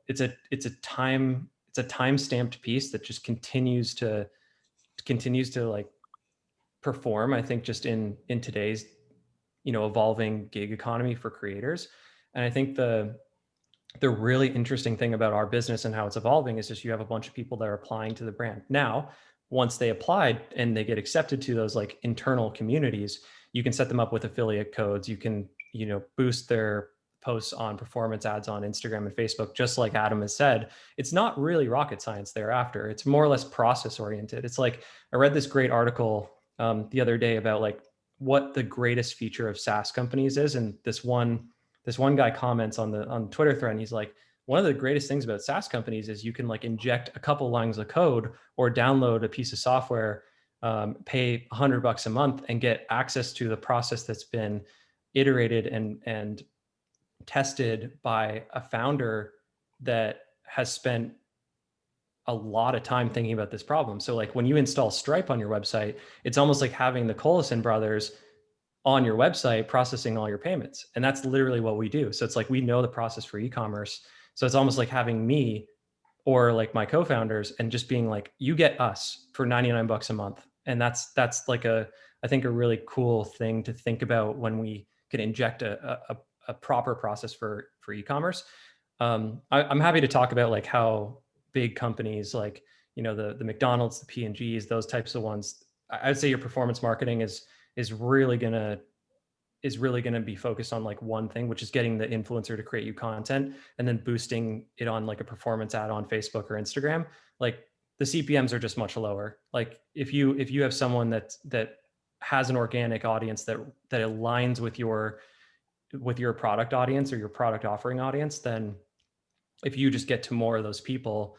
S5: it's a time stamped piece that just continues to like perform, I think, just in today's, you know, evolving gig economy for creators. And I think the really interesting thing about our business and how it's evolving is just you have a bunch of people that are applying to the brand. Now, once they applied and they get accepted to those like internal communities, you can set them up with affiliate codes. You can, you know, boost their posts on performance ads on Instagram and Facebook. Just like Adam has said, it's not really rocket science thereafter. It's more or less process oriented. It's like, I read this great article the other day about like what the greatest feature of SaaS companies is. And this one guy comments on the Twitter thread, and he's like, one of the greatest things about SaaS companies is you can like inject a couple lines of code or download a piece of software, pay $100 a month and get access to the process that's been iterated and tested by a founder that has spent a lot of time thinking about this problem. So like when you install Stripe on your website, it's almost like having the Collison brothers on your website processing all your payments. And that's literally what we do. So it's like we know the process for e-commerce. So it's almost like having me or like my co-founders and just being like, you get us for $99 a month. And that's like I think a really cool thing to think about when we can inject a proper process for e-commerce. I'm happy to talk about like how big companies like, you know, the McDonald's, the P&Gs, those types of ones, I would say your performance marketing is really gonna be focused on like one thing, which is getting the influencer to create you content and then boosting it on like a performance ad on Facebook or Instagram. Like the CPMs are just much lower. Like if you have someone that has an organic audience that aligns with your product audience or your product offering audience, then if you just get to more of those people,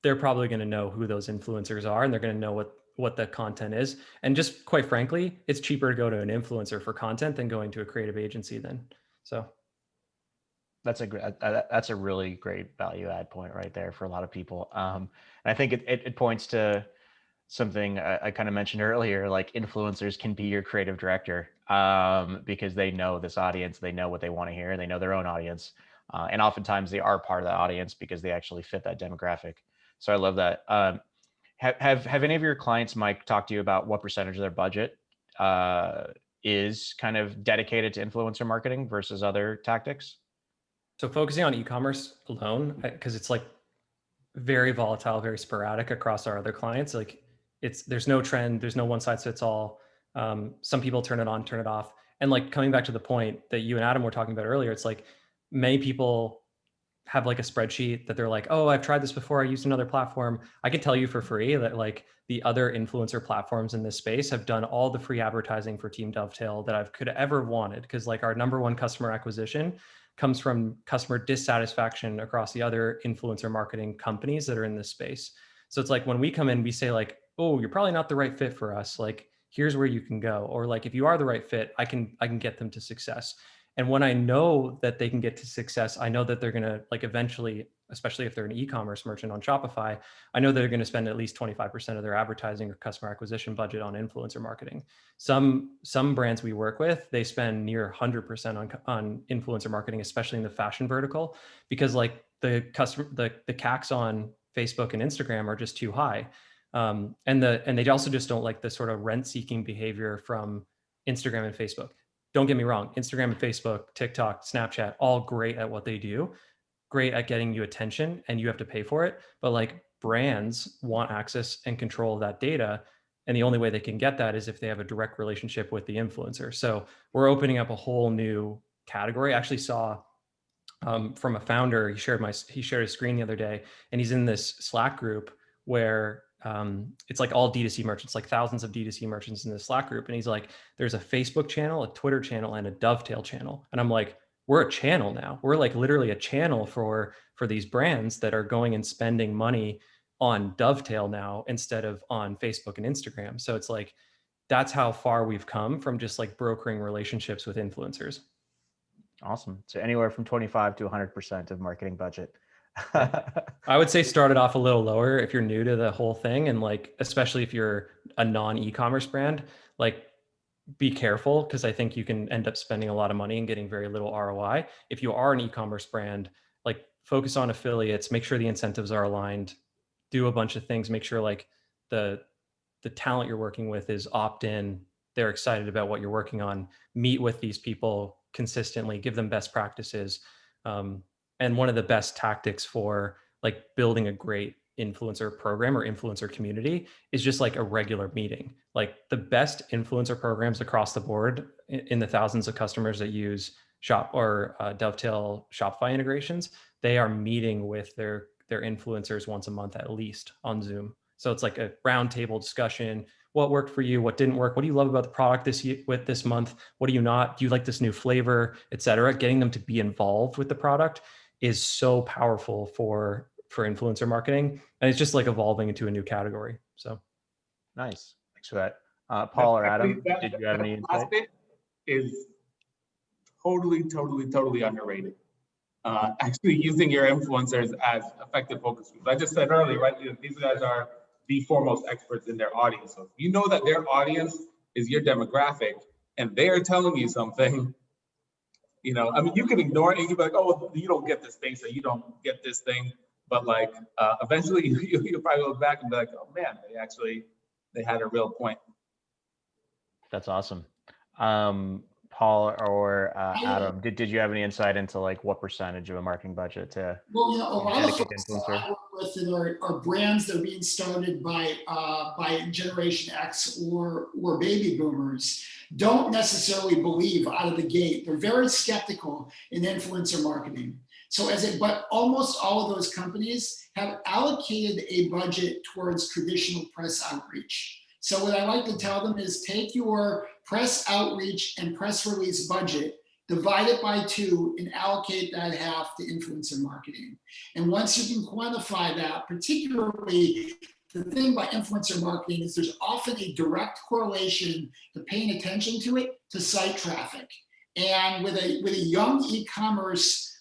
S5: they're probably going to know who those influencers are and they're going to know what the content is. And just quite frankly, it's cheaper to go to an influencer for content than going to a creative agency then. So
S2: that's a really great value add point right there for a lot of people. And I think it points to something I kind of mentioned earlier, like influencers can be your creative director because they know this audience, they know what they want to hear, they know their own audience. And oftentimes they are part of that audience because they actually fit that demographic. So I love that. Have any of your clients, Mike, talked to you about what percentage of their budget is kind of dedicated to influencer marketing versus other tactics?
S5: So focusing on e-commerce alone, because it's like very volatile, very sporadic across our other clients. Like there's no trend, there's no one size fits all. Some people turn it on, turn it off. And like coming back to the point that you and Adam were talking about earlier, it's like many people have like a spreadsheet that they're like, oh, I've tried this before, I used another platform. I can tell you for free that like the other influencer platforms in this space have done all the free advertising for Team Dovetail that I could have ever wanted. Because like our number one customer acquisition comes from customer dissatisfaction across the other influencer marketing companies that are in this space. So it's like when we come in, we say like, oh, you're probably not the right fit for us. Like, here's where you can go. Or like, if you are the right fit, I can get them to success. And when I know that they can get to success, I know that they're going to like eventually, especially if they're an e-commerce merchant on Shopify, I know they're going to spend at least 25% of their advertising or customer acquisition budget on influencer marketing. Some brands we work with, they spend near 100% on influencer marketing, especially in the fashion vertical, because like the CACs on Facebook and Instagram are just too high. And they also just don't like the sort of rent-seeking behavior from Instagram and Facebook. Don't get me wrong, Instagram and Facebook, TikTok, Snapchat, all great at what they do, great at getting you attention, and you have to pay for it. But like brands want access and control of that data. And the only way they can get that is if they have a direct relationship with the influencer. So we're opening up a whole new category. I actually saw from a founder, he shared his screen the other day, and he's in this Slack group where it's like all D2C merchants, like thousands of D2C merchants in this Slack group. And he's like, there's a Facebook channel, a Twitter channel, and a Dovetail channel. And I'm like, we're a channel now. We're like literally a channel for these brands that are going and spending money on Dovetail now instead of on Facebook and Instagram. So it's like, that's how far we've come from just like brokering relationships with influencers.
S2: Awesome. So anywhere from 25 to 100% of marketing budget.
S5: I would say start it off a little lower if you're new to the whole thing. And like, especially if you're a non-e-commerce brand, like be careful, because I think you can end up spending a lot of money and getting very little ROI. If you are an e-commerce brand, like focus on affiliates, make sure the incentives are aligned, do a bunch of things, make sure like the talent you're working with is opt-in, they're excited about what you're working on, meet with these people consistently, give them best practices. And one of the best tactics for like building a great influencer program or influencer community is just like a regular meeting. Like the best influencer programs across the board in the thousands of customers that use Shop or Dovetail Shopify integrations, they are meeting with their influencers once a month at least on Zoom. So it's like a roundtable discussion. What worked for you? What didn't work? What do you love about the product this month? What do you not? Do you like this new flavor, et cetera? Getting them to be involved with the product is so powerful for influencer marketing. And it's just like evolving into a new category. So
S2: nice. Thanks for that. Paul or Adam,
S4: That
S2: did you have any insight?
S4: last bit is totally underrated. Actually using your influencers as effective focus groups. I just said earlier, right? These guys are the foremost experts in their audience. So if you know that their audience is your demographic and they're telling you something, you know, I mean, you can ignore it and you can be like, oh, well, you don't get this thing, so you don't get this thing. But like, eventually you'll probably look back and be like, oh man, they had a real point.
S2: That's awesome. Paul or Adam, did you have any insight into like what percentage of a marketing budget to
S3: Well, you know, a lot of
S2: dedicate
S3: folks
S2: to
S3: that
S2: influencer?
S3: I work with that are brands that are being started by Generation X or baby boomers don't necessarily believe out of the gate. They're very skeptical in influencer marketing. So but almost all of those companies have allocated a budget towards traditional press outreach. So what I like to tell them is take your press outreach and press release budget, divide it by 2, and allocate that half to influencer marketing. And once you can quantify that, particularly the thing about influencer marketing is there's often a direct correlation to paying attention to it to site traffic. And with a young e-commerce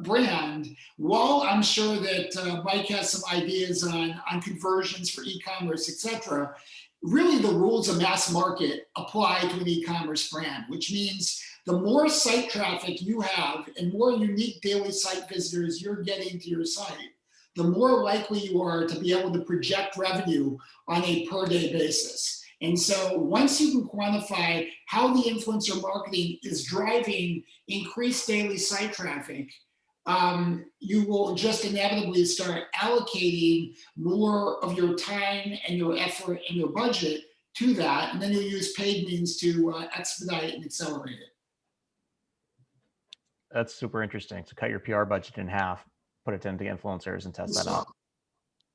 S3: brand, while I'm sure that Mike has some ideas on conversions for e-commerce, et cetera, really the rules of mass market apply to an e-commerce brand, which means the more site traffic you have and more unique daily site visitors you're getting to your site, the more likely you are to be able to project revenue on a per day basis. And so once you can quantify how the influencer marketing is driving increased daily site traffic, you will just inevitably start allocating more of your time and your effort and your budget to that. And then you'll use paid means to expedite it and accelerate it.
S2: That's super interesting. So cut your PR budget in half, put it into influencers and test that out.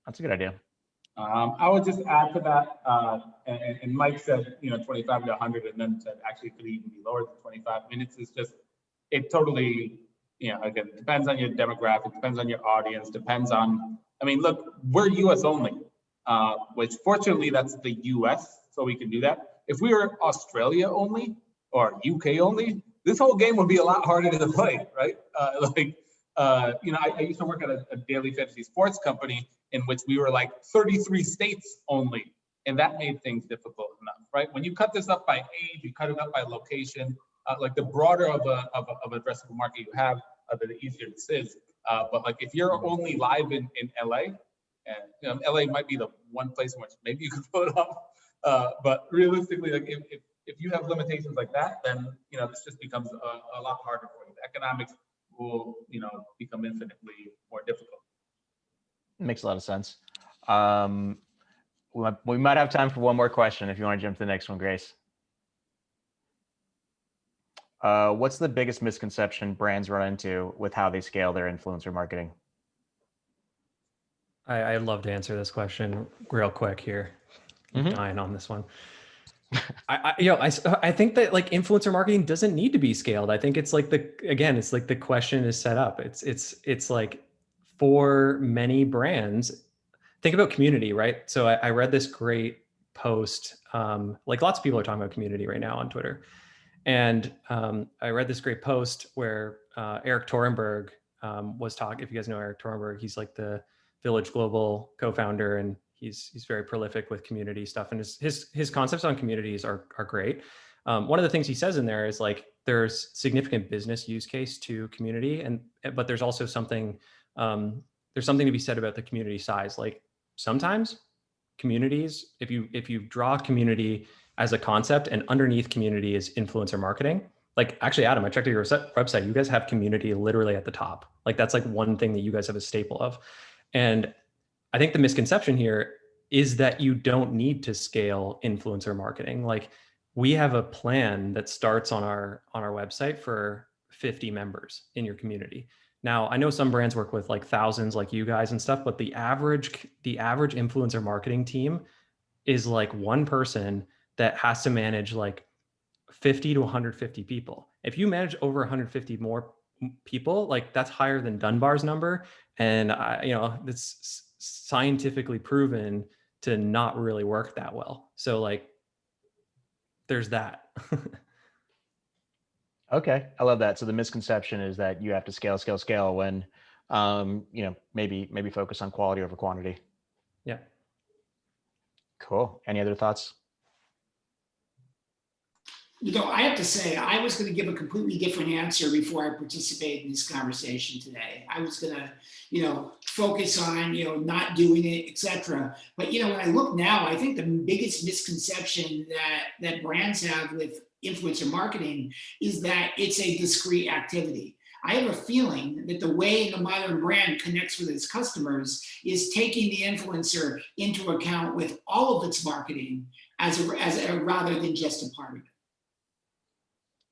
S2: That's a good idea.
S4: I would just add to that, and Mike said, 25 to 100, and then said actually it could even be lower than 25 minutes. It's just, it totally, again, depends on your demographic, depends on your audience, depends on, I mean, look, we're US only, which fortunately that's the US, so we can do that. If we were Australia only or UK only, this whole game would be a lot harder to play, right? I used to work at a daily fantasy sports company in which we were like 33 states only. And that made things difficult enough, right? When you cut this up by age, you cut it up by location, like the broader of an addressable market you have, the easier this is. But like if you're only live in LA, and LA might be the one place in which maybe you could pull it off. But realistically, like if you have limitations like that, then this just becomes a lot harder for you. The economics will become infinitely more difficult.
S2: Makes a lot of sense. We might have time for one more question if you want to jump to the next one, Grace. What's the biggest misconception brands run into with how they scale their influencer marketing?
S5: I'd love to answer this question real quick here. I'm dying on this one. I think that like influencer marketing doesn't need to be scaled. I think it's like it's like the question is set up. It's like for many brands, think about community, right? So I read this great post. Like lots of people are talking about community right now on Twitter. And I read this great post where Eric Torenberg was talking. If you guys know Eric Torenberg, he's like the Village Global co-founder, and he's very prolific with community stuff. And his concepts on communities are great. One of the things he says in there is like there's significant business use case to community, but there's also something there's something to be said about the community size. Like sometimes communities, if you draw community as a concept and underneath community is influencer marketing. Like actually, Adam, I checked out your website. You guys have community literally at the top. Like that's like one thing that you guys have a staple of. And I think the misconception here is that you don't need to scale influencer marketing. Like we have a plan that starts on our website for 50 members in your community. Now, I know some brands work with like thousands like you guys and stuff, but the average influencer marketing team is like one person that has to manage like 50 to 150 people. If you manage over 150 more people, like that's higher than Dunbar's number. And it's scientifically proven to not really work that well. So like, there's that.
S2: Okay, I love that. So the misconception is that you have to scale when, maybe focus on quality over quantity.
S5: Yeah.
S2: Cool. Any other thoughts?
S3: I have to say, I was going to give a completely different answer before I participated in this conversation today. I was going to, focus on, not doing it, etc. But, when I look now, I think the biggest misconception that brands have with influencer marketing is that it's a discrete activity. I have a feeling that the way the modern brand connects with its customers is taking the influencer into account with all of its marketing rather than just a part of it.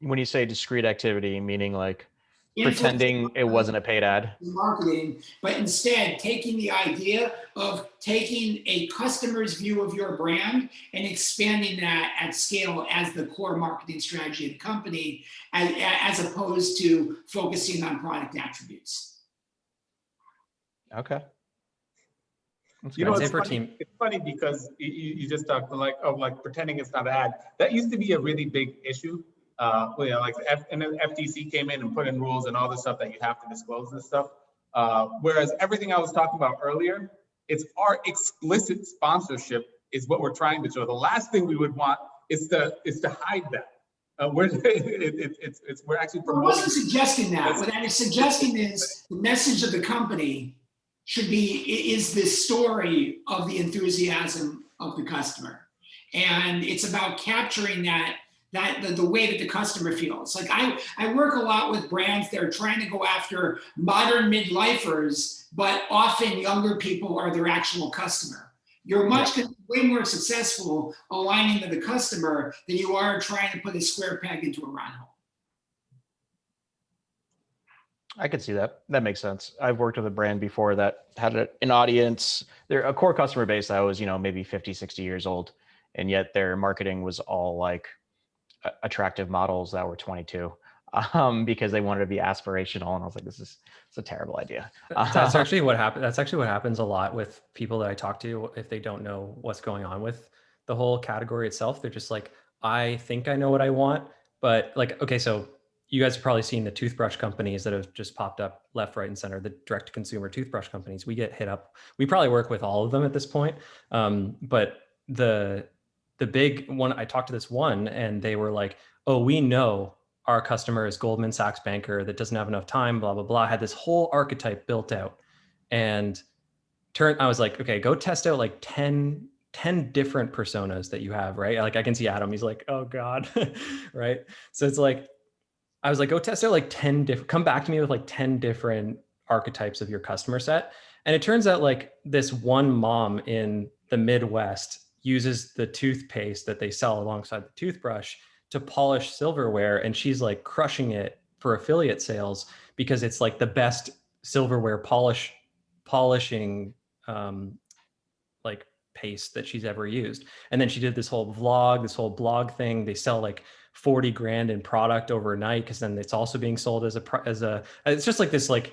S2: When you say discrete activity, meaning like pretending it wasn't a paid ad?
S3: Marketing, but instead taking the idea of taking a customer's view of your brand and expanding that at scale as the core marketing strategy of the company, as opposed to focusing on product attributes.
S2: Okay.
S4: It's funny because you just talked like pretending it's not an ad. That used to be a really big issue. And then FTC came in and put in rules and all this stuff that you have to disclose this stuff. Whereas everything I was talking about earlier, it's our explicit sponsorship is what we're trying to show. The last thing we would want is to hide that. We're actually promoting.
S3: I wasn't suggesting that. What I was suggesting is the message of the company is the story of the enthusiasm of the customer, and it's about capturing the way that the customer feels. Like I work a lot with brands that are trying to go after modern midlifers, but often younger people are their actual customer. You're way more successful aligning to the customer than you are trying to put a square peg into a round hole.
S2: I could see that. That makes sense. I've worked with a brand before that had an audience, they're a core customer base that was, maybe 50, 60 years old. And yet their marketing was all like attractive models that were 22 because they wanted to be aspirational. And I was like, it's a terrible idea.
S5: That's actually what happened. That's actually what happens a lot with people that I talk to. If they don't know what's going on with the whole category itself, they're just like, I think I know what I want, but like, okay, so you guys have probably seen the toothbrush companies that have just popped up left, right, and center, the direct to consumer toothbrush companies. We get hit up. We probably work with all of them at this point. But the big one, I talked to this one and they were like, oh, we know our customer is Goldman Sachs banker that doesn't have enough time, blah, blah, blah. I had this whole archetype built out. And I was like, okay, go test out like 10 different personas that you have, right? Like I can see Adam, he's like, oh God, right? So it's like, I was like, go test out like 10 different, come back to me with like 10 different archetypes of your customer set. And it turns out like this one mom in the Midwest uses the toothpaste that they sell alongside the toothbrush to polish silverware. And she's like crushing it for affiliate sales because it's like the best silverware polishing like toothpaste that she's ever used. And then she did this whole blog thing. They sell like 40 grand in product overnight, because then it's also being sold as a it's just like this, like,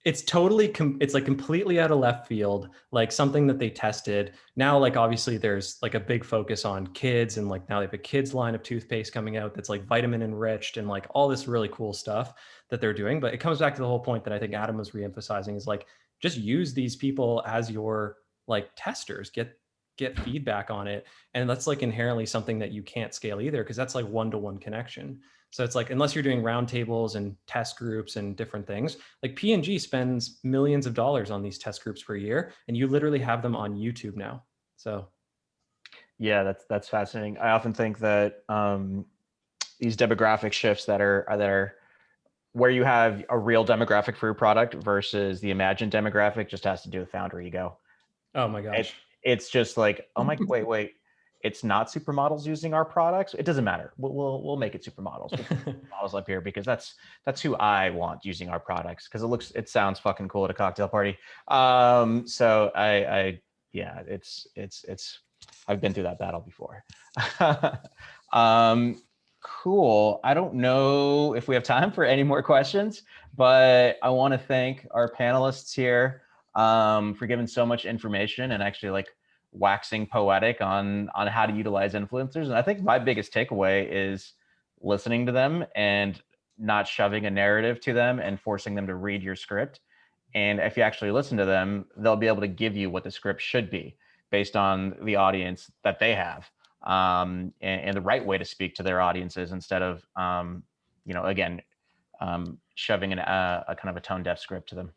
S5: it's totally it's like completely out of left field, like something that they tested. Now, like, obviously there's like a big focus on kids, and like now they have a kids line of toothpaste coming out that's like vitamin enriched and like all this really cool stuff that they're doing. But it comes back to the whole point that I think Adam was reemphasizing, is like, just use these people as your like testers, get feedback on it. And that's like inherently something that you can't scale either, because that's like one-to-one connection. So it's like, unless you're doing roundtables and test groups and different things, like P&G spends millions of dollars on these test groups per year, and you literally have them on YouTube now. So
S2: Yeah, that's fascinating. I often think that these demographic shifts that are where you have a real demographic for your product versus the imagined demographic just has to do with founder ego.
S5: oh my gosh.
S2: It's just like, oh my, wait, it's not supermodels using our products. It doesn't matter. We'll make it supermodels. We'll put supermodels up here because that's who I want using our products, because it sounds fucking cool at a cocktail party. So yeah, it's I've been through that battle before. Cool. I don't know if we have time for any more questions, but I want to thank our panelists here for giving so much information and actually like waxing poetic on how to utilize influencers. And I think my biggest takeaway is listening to them and not shoving a narrative to them and forcing them to read your script. And if you actually listen to them, they'll be able to give you what the script should be based on the audience that they have, and the right way to speak to their audiences, instead of, again, shoving a kind of a tone deaf script to them.